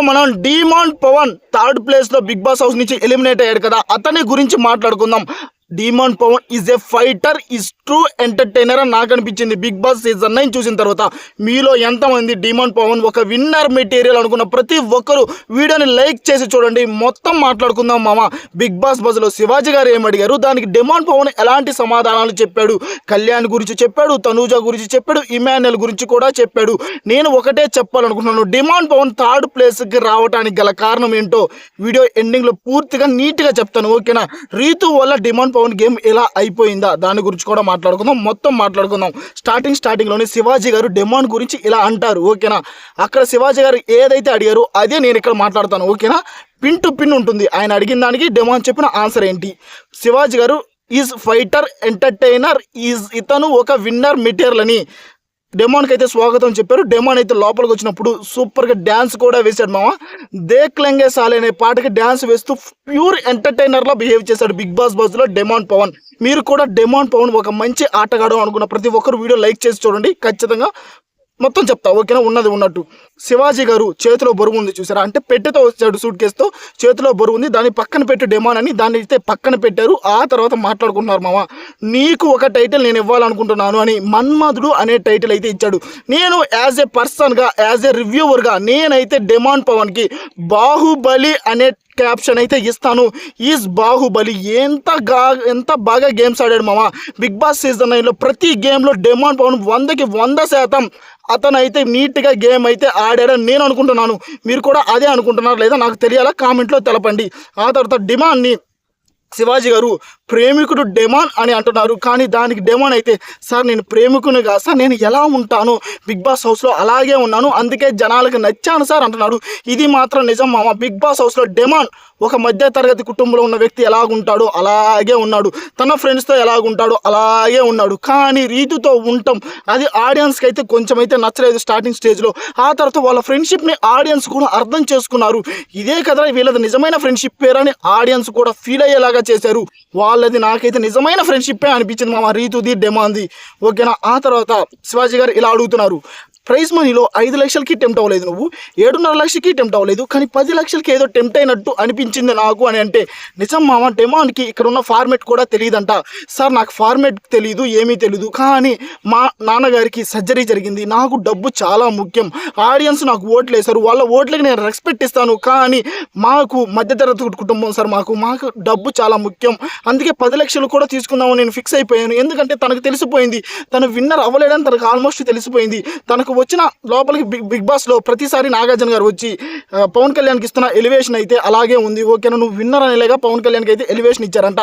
మనం demon Pavan third place లో big boss house నుంచి ఎలిమినేట్ అయ్యాడు కదా, అతని గురించి మాట్లాడుకుందాం. Demon Pavan is a fighter, is true entertainer అని నాకు అనిపించింది బిగ్ బాస్ సీజన్ 9 చూసిన తర్వాత. మీలో ఎంతమంది డీమాన్ పవన్ ఒక విన్నర్ మెటీరియల్ అనుకున్న ప్రతి ఒక్కరు వీడియోని లైక్ చేసి చూడండి. మొత్తం మాట్లాడుకుందాం మామ. బిగ్ బాస్ బజ్లో శివాజీ గారు ఏమడిగారు, దానికి డీమాన్ పవన్ ఎలాంటి సమాధానాలు చెప్పాడు, కళ్యాణ్ గురించి చెప్పాడు, తనూజ గురించి చెప్పాడు, ఇమాన్యుల్ గురించి కూడా చెప్పాడు. నేను ఒకటే చెప్పాలనుకుంటున్నాను, డీమాన్ పవన్ థర్డ్ ప్లేస్కి రావడానికి గల కారణం ఏంటో వీడియో ఎండింగ్లో పూర్తిగా నీట్గా చెప్తాను, ఓకేనా. రీతు వల్ల డీమాన్ పవన్ గేమ్ ఎలా అయిపోయిందా దాని గురించి కూడా మాట్లాడుకుందాం. మొత్తం మాట్లాడుకుందాం. స్టార్టింగ్లోనే శివాజీ గారు డెమాన్ గురించి ఇలా అంటారు, ఓకేనా. అక్కడ శివాజీ గారు ఏదైతే అడిగారో అదే నేను ఇక్కడ మాట్లాడతాను, ఓకేనా. పిన్ టు పిన్ ఉంటుంది. ఆయన అడిగిన దానికి డెమాన్ చెప్పిన ఆన్సర్ ఏంటి. శివాజీ గారు ఈజ్ ఫైటర్, ఎంటర్టైనర్, ఇతను ఒక విన్నర్ మెటీరియల్ అని డెమాన్కి అయితే స్వాగతం చెప్పారు. డెమాన్ అయితే లోపలికి వచ్చినప్పుడు సూపర్గా డ్యాన్స్ కూడా వేశాడు మామ. దేక్ లెంగే సాలే అనే పాటకి డ్యాన్స్ వేస్తూ ప్యూర్ ఎంటర్టైనర్లో బిహేవ్ చేశాడు బిగ్ బాస్ బజ్లో డెమాన్ పవన్. మీరు కూడా డెమాన్ పవన్ ఒక మంచి ఆటగాడు అనుకున్న ప్రతి ఒక్కరు వీడియో లైక్ చేసి చూడండి, ఖచ్చితంగా మొత్తం చెప్తా, ఓకేనా. ఉన్నది ఉన్నట్టు శివాజీ గారు చేతిలో బరువు ఉంది చూసారా, అంటే పెట్టెతో వచ్చాడు సూట్ కేసుతో, చేతిలో బరువు ఉంది, దాన్ని పక్కన పెట్టి డెమాన్ అని దాన్ని అయితే పక్కన పెట్టారు. ఆ తర్వాత మాట్లాడుకుంటున్నారు మామ. నీకు ఒక టైటిల్ నేను ఇవ్వాలనుకుంటున్నాను అని మన్మధుడు అనే టైటిల్ అయితే ఇచ్చాడు. నేను యాజ్ ఏ పర్సన్గా, యాజ్ ఏ రివ్యూవర్గా నేనైతే డెమాన్ పవన్కి బాహుబలి అనే క్యాప్షన్ అయితే ఇస్తాను. ఈజ్ బాహుబలి. ఎంత బాగా గేమ్స్ ఆడాడు మామ. బిగ్ బాస్ సీజన్ 9లో ప్రతి గేమ్లో డెమాన్ పవన్ 100కి 100% అతను అయితే నీట్గా గేమ్ అయితే ఆడాడని నేను అనుకుంటున్నాను. మీరు కూడా అదే అనుకుంటున్నారు లేదా నాకు తెలియాలా, కామెంట్లో తెలపండి. ఆ తర్వాత డిమాండ్ని శివాజీ గారు ప్రేమికుడు డెమాన్ అని అంటున్నారు, కానీ దానికి డెమాన్ అయితే సార్ నేను ప్రేమికుని కాదు సార్, నేను ఎలా ఉంటాను బిగ్ బాస్ హౌస్లో అలాగే ఉన్నాను, అందుకే జనాలకు నచ్చాను సార్ అంటున్నాడు. ఇది మాత్రం నిజం మామ. బిగ్ బాస్ హౌస్లో డెమాన్ ఒక మధ్యతరగతి కుటుంబంలో ఉన్న వ్యక్తి ఎలాగుంటాడో అలాగే ఉన్నాడు, తన ఫ్రెండ్స్తో ఎలాగుంటాడో అలాగే ఉన్నాడు. కానీ రీతుతో ఉండటం అది ఆడియన్స్కి అయితే కొంచెం అయితే నచ్చలేదు స్టార్టింగ్ స్టేజ్లో. ఆ తర్వాత వాళ్ళ ఫ్రెండ్షిప్ని ఆడియన్స్ కూడా అర్థం చేసుకున్నారు. ఇదే కదా వీళ్ళది నిజమైన ఫ్రెండ్షిప్ పేరని ఆడియన్స్ కూడా ఫీల్ అయ్యేలాగా చేశారు. వాళ్ళది నాకైతే నిజమైన ఫ్రెండ్షిప్పే అనిపించింది మామ, రీతుది డెమాన్ది, ఓకేనా. ఆ తర్వాత శివాజీ గారు ఇలా అడుగుతున్నారు, ప్రైజ్ మనీలో 5 లక్షలకి టెంప్ట్ అవ్వలేదు, నువ్వు 7.5 లక్షలకి టెంప్ట్ అవ్వలేదు, కానీ 10 లక్షలకి ఏదో టెంప్ట్ అయినట్టు అనిపించింది నాకు అని అంటే, నిజం మామ. డెమాన్కి ఇక్కడ ఉన్న ఫార్మేట్ కూడా తెలియదంట. సార్ నాకు ఫార్మేట్ తెలియదు, ఏమీ తెలియదు, కానీ మా నాన్నగారికి సర్జరీ జరిగింది, నాకు డబ్బు చాలా ముఖ్యం, ఆడియన్స్ నాకు ఓట్లు వేశారు, వాళ్ళ ఓట్లకి నేను రెస్పెక్ట్ ఇస్తాను, కానీ మాకు మధ్యతరగతి కుటుంబం సార్, మాకు డబ్బు చాలా ముఖ్యం, అందుకే 10 లక్షలు కూడా తీసుకుందామని నేను ఫిక్స్ అయిపోయాను. ఎందుకంటే తనకు తెలిసిపోయింది తను విన్నర్ అవ్వలేడని, తనకు ఆల్మోస్ట్ తెలిసిపోయింది. తనకు వచ్చిన లోపలికి బిగ్ బాస్లో ప్రతిసారి నాగార్జున గారు వచ్చి పవన్ కళ్యాణ్కి ఇస్తున్న ఎలివేషన్ అయితే అలాగే ఉంది, ఓకేనా. నువ్వు విన్నర్ అనేలాగా పవన్ కళ్యాణ్కి అయితే ఎలివేషన్ ఇచ్చారంట.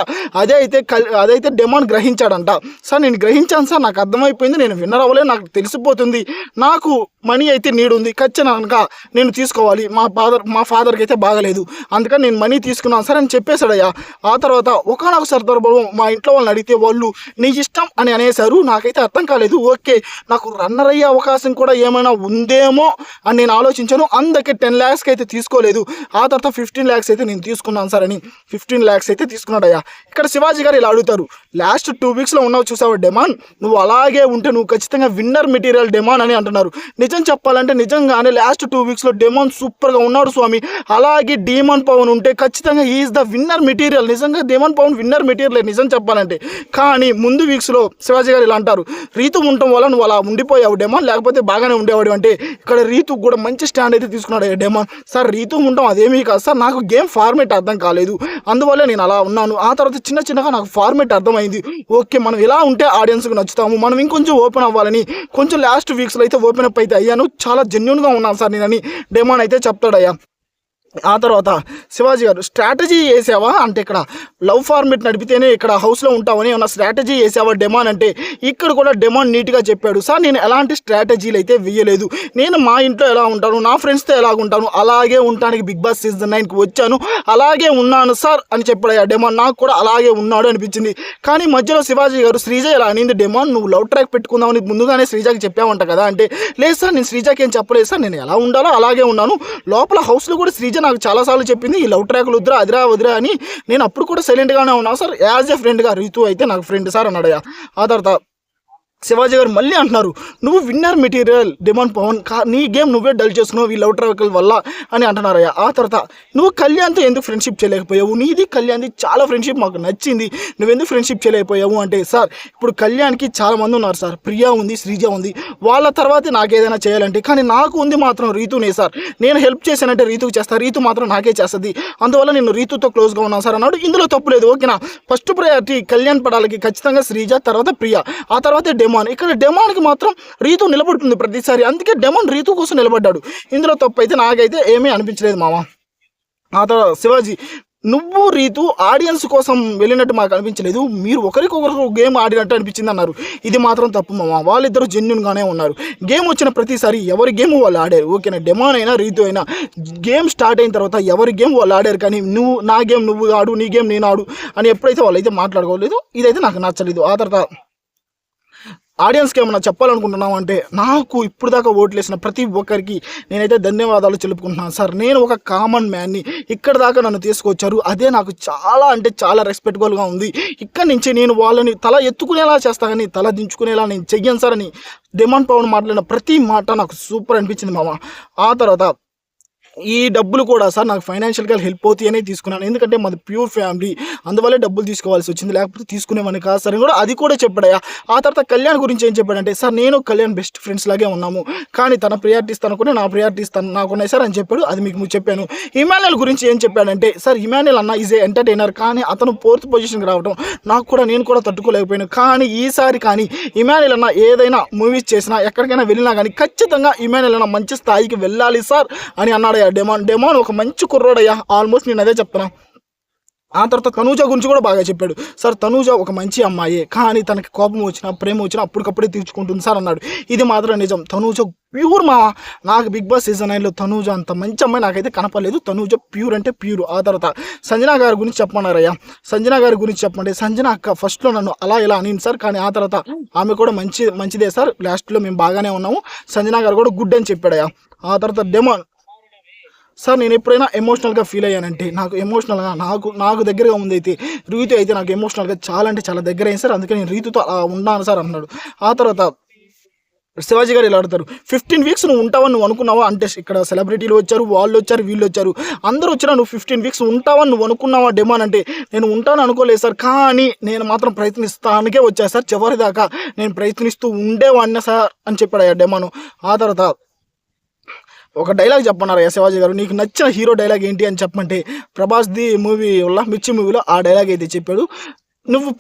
అదైతే డెమాన్ గ్రహించాడంట. సార్ నేను గ్రహించాను సార్, నాకు అర్థమైపోయింది, నేను విన్నర్ అవ్వలేదు, నాకు తెలిసిపోతుంది, నాకు మనీ అయితే నీడ్ ఉంది, ఖచ్చితంగా నేను తీసుకోవాలి, మా ఫాదర్కి అయితే బాగలేదు, అందుకని నేను మనీ తీసుకున్నాను సార్ అని చెప్పేశాడయ్యా. ఆ తర్వాత ఒకనొక సందర్భంలో మా ఇంట్లో వాళ్ళని అడిగితే వాళ్ళు నీ ఇష్టం అని అనేశారు. నాకైతే అర్థం కాలేదు. ఓకే, నాకు రన్నర్ అయ్యే అవకాశం కూడా ఏమైనా ఉందేమో అని నేను ఆలోచించాను, అందుకే 10 lakhs అయితే తీసుకోలేదు. ఆ తర్వాత 15 lakhs అయితే నేను తీసుకున్నాను సార్ అని 15 lakhs అయితే తీసుకున్నాడయ్యా. ఇక్కడ శివాజీ గారు ఇలా అడుగుతారు, లాస్ట్ 2 weeksలో ఉన్నావు చూసావా డెమాన్, నువ్వు అలాగే ఉంటే నువ్వు ఖచ్చితంగా విన్నర్ మెటీరియల్ డెమాన్ అని అంటున్నారు. నిజం చెప్పాలంటే నిజంగానే లాస్ట్ 2 weeksలో డెమాన్ సూపర్గా ఉన్నాడు స్వామి. అలాగే డీమాన్ పవన్ ఉంటే ఖచ్చితంగా ఈజ్ ద విన్నర్ మెటీరియల్. నిజంగా డీమాన్ పవన్ విన్నర్ మెటీరియల్ నిజం చెప్పాలంటే. కానీ ముందు వీక్స్లో శివాజీ గారు ఇలా అంటారు, రీతు ఉండటం వల్ల నువ్వు అలా ఉండిపోయావు డెమాన్, లేకపోతే బాగానే ఉండేవాడు అంటే. ఇక్కడ రీతు కూడా మంచి స్టాండ్ అయితే తీసుకున్నాడు డెమాన్. సార్ రీతు ఉండటం అదేమీ కాదు సార్, నాకు గేమ్ ఫార్మేట్ అర్థం కాలేదు, అందువల్ల నేను అలా ఉన్నాను. ఆ తర్వాత చిన్నగా నాకు ఫార్మేట్ అర్థమైంది. ఓకే, మనం ఇలా ఉంటే ఆడియన్స్కి నచ్చుతాము, మనం ఇంకొంచెం ఓపెన్ అవ్వాలని కొంచెం లాస్ట్ వీక్స్లో అయితే ఓపెన్ అప్ అయితే అయ్యాను, చాలా జెన్యూన్గా ఉన్నాను సార్ నేనని డెమాన్ అయితే చెప్తాడయ్యా. ఆ తర్వాత శివాజీ గారు స్ట్రాటజీ వేసావా అంటే, ఇక్కడ లవ్ ఫార్మేట్ నడిపితేనే ఇక్కడ హౌస్లో ఉంటావని ఏమన్నా స్ట్రాటజీ వేసావా డెమాన్ అంటే, ఇక్కడ కూడా డెమాన్ నీట్గా చెప్పాడు, సార్ నేను ఎలాంటి స్ట్రాటజీలు అయితే వేయలేదు, నేను మా ఇంట్లో ఎలా ఉంటాను, నా ఫ్రెండ్స్తో ఎలా ఉంటాను అలాగే ఉండటానికి బిగ్ బాస్ సీజన్ 9కి వచ్చాను, అలాగే ఉన్నాను సార్ అని చెప్పాడు డెమాన్. నాకు కూడా అలాగే ఉన్నాడు అనిపించింది. కానీ మధ్యలో శివాజీ గారు శ్రీజ ఇలా అనింది, డెమాన్ నువ్వు లవ్ ట్రాక్ పెట్టుకుందామని ముందుగానే శ్రీజాకి చెప్పావంట కదా అంటే, లేదు సార్ నేను శ్రీజాకి ఏం చెప్పలేదు సార్, నేను ఎలా ఉండాలో అలాగే ఉన్నాను, లోపల హౌస్లో కూడా శ్రీజ నాకు చాలాసార్లు చెప్పింది ఈ లవ్ ట్రాక్లు వద్దురా అదిరా వదిరా అని, నేను అప్పుడు కూడా సైలెంట్గానే ఉన్నాను సార్, యాజ్ ఏ ఫ్రెండ్గా రీతు అయితే నాకు ఫ్రెండ్ సార్ అన్నాడయ్యా. ఆ తర్వాత శివాజీ గారు మళ్ళీ అంటున్నారు, నువ్వు విన్నర్ మెటీరియల్ డిమాండ్ పవన్, నీ గేమ్ నువ్వే డల్ చేసుకున్నావు ఈ లవ్ ట్రావెల్ వల్ల అని అంటున్నారయ్యా. ఆ తర్వాత నువ్వు కళ్యాణ్తో ఎందుకు ఫ్రెండ్షిప్ చేయలేకపోయావు, నీది కళ్యాణ్ది చాలా ఫ్రెండ్షిప్ మాకు నచ్చింది, నువ్వెందుకు ఫ్రెండ్షిప్ చేయలేకపోయావు అంటే, సార్ ఇప్పుడు కళ్యాణ్కి చాలా మంది ఉన్నారు సార్, ప్రియా ఉంది, శ్రీజ ఉంది, వాళ్ళ తర్వాతే నాకు ఏదైనా చేయాలంటే, కానీ నాకు ఉంది మాత్రం రీతునే సార్, నేను హెల్ప్ చేశానంటే రీతుకు చేస్తా, రీతు మాత్రం నాకే చేస్తుంది, అందువల్ల నేను రీతుతో క్లోజ్గా ఉన్నాను సార్ అన్నాడు. ఇందులో తప్పు లేదు, ఓకేనా. ఫస్ట్ ప్రయారిటీ కళ్యాణ్ పడాలకి ఖచ్చితంగా శ్రీజ, తర్వాత ప్రియా, ఆ తర్వాత డెమాన్. ఇక్కడ డెమాన్కి మాత్రం రీతు నిలబడుతుంది ప్రతిసారి, అందుకే డెమాన్ రీతు కోసం నిలబడ్డాడు. ఇందులో తప్పు అయితే నాకైతే ఏమీ అనిపించలేదు మామ. ఆ తర్వాత శివాజీ, నువ్వు రీతు ఆడియన్స్ కోసం వెళ్ళినట్టు మాకు అనిపించలేదు, మీరు ఒకరికొకరు గేమ్ ఆడినట్టు అనిపించింది అన్నారు. ఇది మాత్రం తప్పు మామ, వాళ్ళిద్దరూ జెన్యున్గానే ఉన్నారు. గేమ్ వచ్చిన ప్రతిసారి ఎవరి గేమ్ వాళ్ళు ఆడారు, ఓకేనా. డెమాన్ అయినా రీతు అయినా గేమ్ స్టార్ట్ అయిన తర్వాత ఎవరి గేమ్ వాళ్ళు ఆడారు, కానీ నువ్వు నా గేమ్ నువ్వు ఆడు, నీ గేమ్ నేను ఆడు అని ఎప్పుడైతే వాళ్ళైతే మాట్లాడుకోలేదు, ఇదైతే నాకు నచ్చలేదు. ఆ తర్వాత ఆడియన్స్కి ఏమన్నా చెప్పాలనుకుంటున్నాం అంటే, నాకు ఇప్పుడు దాకా ఓట్లు వేసిన ప్రతి ఒక్కరికి నేనైతే ధన్యవాదాలు తెలుపుకుంటున్నాను సార్. నేను ఒక కామన్ మ్యాన్ని ఇక్కడ దాకా నన్ను తీసుకొచ్చారు, అదే నాకు చాలా అంటే చాలా రెస్పెక్టబుల్గా ఉంది. ఇక్కడి నుంచి నేను వాళ్ళని తల ఎత్తుకునేలా చేస్తా, కానీ తల దించుకునేలా నేను చెయ్యను సార్ అని డిమాండ్ పవన్ మాట్లాడిన ప్రతి మాట నాకు సూపర్ అనిపించింది మామ. ఆ తర్వాత ఈ డబ్బులు కూడా సార్ నాకు ఫైనాన్షియల్గా హెల్ప్ అవుతాయనే తీసుకున్నాను, ఎందుకంటే మాది ప్యూర్ ఫ్యామిలీ, అందువల్లే డబ్బులు తీసుకోవాల్సి వచ్చింది, లేకపోతే తీసుకునేవని కాదు సార్ కూడా అది కూడా చెప్పాడయ్యా. ఆ తర్వాత కళ్యాణ్ గురించి ఏం చెప్పాడంటే, సార్ నేను కళ్యాణ్ బెస్ట్ ఫ్రెండ్స్ లాగే ఉన్నాము, కానీ తన ప్రియారిటీస్ తనకునే నా ప్రియారిటీస్ నాకున్నాయి సార్ అని చెప్పాడు, అది మీకు చెప్పాను. ఇమాన్యుయల్ గురించి ఏం చెప్పాడంటే, సార్ ఇమాన్యుయల్ అన్న ఈజ్ ఏ ఎంటర్టైనర్, కానీ అతను 4th పొజిషన్కి రావడం నేను కూడా తట్టుకోలేకపోయాను, కానీ ఈసారి కానీ ఇమాన్యుయల్ అన్న ఏదైనా మూవీస్ చేసినా ఎక్కడికైనా వెళ్ళినా కానీ ఖచ్చితంగా ఇమాన్యుయల్ అన్న మంచి స్థాయికి వెళ్ళాలి సార్ అని అన్నాడు. డెమాన్ ఒక మంచి కుర్రోడయ్యా, ఆల్మోస్ట్ నేను అదే చెప్తున్నా. ఆ తర్వాత తనూజ గురించి కూడా బాగా చెప్పాడు, సార్ తనూజ ఒక మంచి అమ్మాయి, కానీ తనకి కోపం వచ్చినా ప్రేమ వచ్చినా అప్పటికప్పుడే తీర్చుకుంటుంది సార్ అన్నాడు. ఇది మాత్రం నిజం, తనూజ ప్యూర్ మా. నాకు బిగ్ బాస్ సీజన్ 9లో తనూజ అంత మంచి అమ్మాయి నాకైతే కనపడలేదు, తనూజ ప్యూర్ అంటే ప్యూర్. ఆ తర్వాత సంజన గారి గురించి చెప్పమన్నారయ్యా. సంజన గారి గురించి చెప్పమంటే, సంజన అక్క ఫస్ట్లో నన్ను అలా ఇలా అనింది సార్, కానీ ఆ తర్వాత ఆమె కూడా మంచిదే సార్, లాస్ట్లో మేము బాగానే ఉన్నాము, సంజన గారు కూడా గుడ్ అని చెప్పాడయ్యా. ఆ తర్వాత డెమాన్, సార్ నేను ఎప్పుడైనా ఎమోషనల్గా ఫీల్ అయ్యానంటే, నాకు ఎమోషనల్గా నాకు దగ్గరగా ఉంది అయితే రీతు అయితే నాకు ఎమోషనల్గా చాలా అంటే చాలా దగ్గర అయింది సార్, అందుకే నేను రీతుతో అలా ఉన్నాను సార్ అన్నాడు. ఆ తర్వాత శివాజీ గారు ఇలా అడుగుతారు, 15 వీక్స్ నువ్వు ఉంటావని నువ్వు అనుకున్నావా అంటే, ఇక్కడ సెలబ్రిటీలు వచ్చారు, వాళ్ళు వచ్చారు, వీళ్ళు వచ్చారు, అందరూ వచ్చినా నువ్వు 15 వీక్స్ ఉంటావని నువ్వు అనుకున్నావా డెమాన్ అంటే, నేను ఉంటాను అనుకోలేదు సార్, కానీ నేను మాత్రం ప్రయత్నిస్తానికే వచ్చా సార్, చివరి దాకా నేను ప్రయత్నిస్తూ ఉండేవాడినా సార్ అని చెప్పాడు డెమాను. ఆ తర్వాత ఒక డైలాగ్ చెప్పన్నారు శివాజీ గారు, నీకు నచ్చిన హీరో డైలాగ్ ఏంటి అని చెప్పమంటే, ప్రభాస్ది మూవీ వల్ల మిర్చి మూవీలో ఆ డైలాగ్ అయితే చెప్పాడు. నువ్వు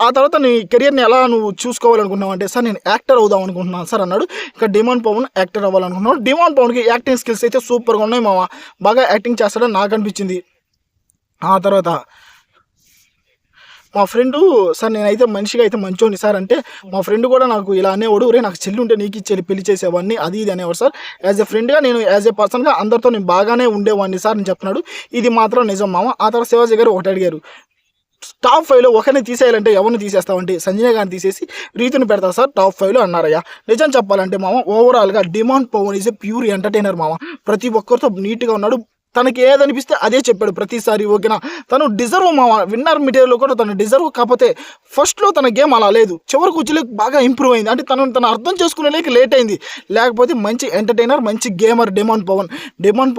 ఆ తర్వాత నీ కెరియర్ని ఎలా నువ్వు చూసుకోవాలనుకున్నావు అంటే, సార్ నేను యాక్టర్ అవుదాం అనుకుంటున్నాను సార్ అన్నాడు. ఇక డిమాండ్ పవన్ యాక్టర్ అవ్వాలనుకుంటున్నాడు. డిమాండ్ పవన్కి యాక్టింగ్ స్కిల్స్ అయితే సూపర్గా ఉన్నాయి మామ, బాగా యాక్టింగ్ చేస్తాడని నాకు అనిపించింది. ఆ తర్వాత మా ఫ్రెండు, సార్ నేనైతే మనిషిగా అయితే మంచోని సార్ అంటే, మా ఫ్రెండ్ కూడా నాకు ఇలా అనేవాడు, రే నాకు చెల్లి ఉంటే నీకు ఇచ్చేది పెళ్లి చేసేవాడిని అది ఇది అనేవాడు సార్. యాజ్ ఎ ఫ్రెండ్గా నేను యాజ్ ఎ పర్సన్గా అందరితో నేను బాగానే ఉండేవాడిని సార్ అని చెప్తున్నాడు. ఇది మాత్రం నిజం మామ. ఆ తర్వాత శివాజీ గారు ఒకటి అడిగారు, టాప్ 5లో ఒకరిని తీసేయాలంటే ఎవరిని తీసేస్తామంటే, సంజయ్ గారిని తీసేసి రీతుని పెడతా సార్ టాప్ 5లో అన్నారయ్యా. నిజం చెప్పాలంటే మామ, ఓవరాల్గా demon Pavan is a pure entertainer మామ, ప్రతి ఒక్కరితో నీట్గా ఉన్నాడు, తనకి ఏదనిపిస్తే అదే చెప్పాడు ప్రతిసారి, ఓకేనా. తను డిజర్వ్ మామ, విన్నర్ మెటీరియల్ కూడా తను డిజర్వ్, కాకపోతే ఫస్ట్లో తన గేమ్ అలా లేదు, చివరికి వచ్చి బాగా ఇంప్రూవ్ అయింది, అంటే తను అర్థం చేసుకునేలేక లేట్ అయింది, లేకపోతే మంచి ఎంటర్టైనర్ మంచి గేమర్ డిమాండ్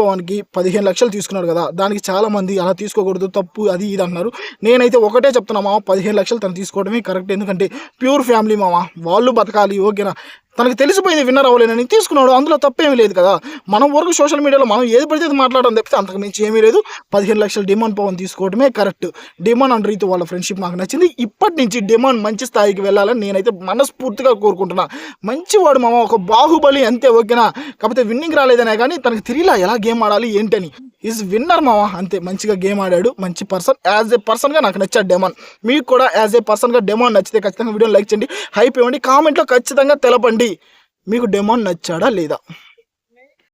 పవన్కి 15 లక్షలు తీసుకున్నాడు కదా, దానికి చాలామంది అలా తీసుకోకూడదు తప్పు అది ఇది అన్నారు. నేనైతే ఒకటే చెప్తున్నా మామ, 15 లక్షలు తను తీసుకోవడమే కరెక్ట్, ఎందుకంటే ప్యూర్ ఫ్యామిలీ మామ, వాళ్ళు బతకాలి, ఓకేనా. తనకు తెలిసిపోయింది విన్నర్ అవ్వలేనని తీసుకున్నాడు, అందులో తప్పేమీ లేదు కదా. మనం వరకు సోషల్ మీడియాలో మనం ఏది పడితే మాట్లాడడం తప్పితే అంతకు మించి ఏమీ లేదు. 15 లక్షలు డిమాండ్ పవన్ తీసుకోవడమే కరెక్ట్. డిమాండ్ అండ్ రీతు వాళ్ళ ఫ్రెండ్షిప్ నాకు నచ్చింది. ఇప్పటి నుంచి డిమాండ్ మంచి స్థాయికి వెళ్ళాలని నేనైతే మనస్ఫూర్తిగా కోరుకుంటున్నా. మంచివాడు మామ, ఒక బాహుబలి అంతే, ఓకేనా. కాకపోతే విన్నింగ్ రాలేదనే కానీ తనకు తెలియలా ఎలా గేమ్ ఆడాలి ఏంటని. ఈజ్ విన్నర్ మామ, అంతే, మంచిగా గేమ్ ఆడాడు, మంచి పర్సన్. యాజ్ ఏ పర్సన్గా నాకు నచ్చాడు డెమాన్. మీకు కూడా యాజ్ ఏ పర్సన్గా డెమాన్ నచ్చితే ఖచ్చితంగా వీడియోని లైక్ చేయండి, హైప్ ఇవ్వండి, కామెంట్లో ఖచ్చితంగా తెలపండి మీకు డెమాన్ నచ్చాడా లేదా.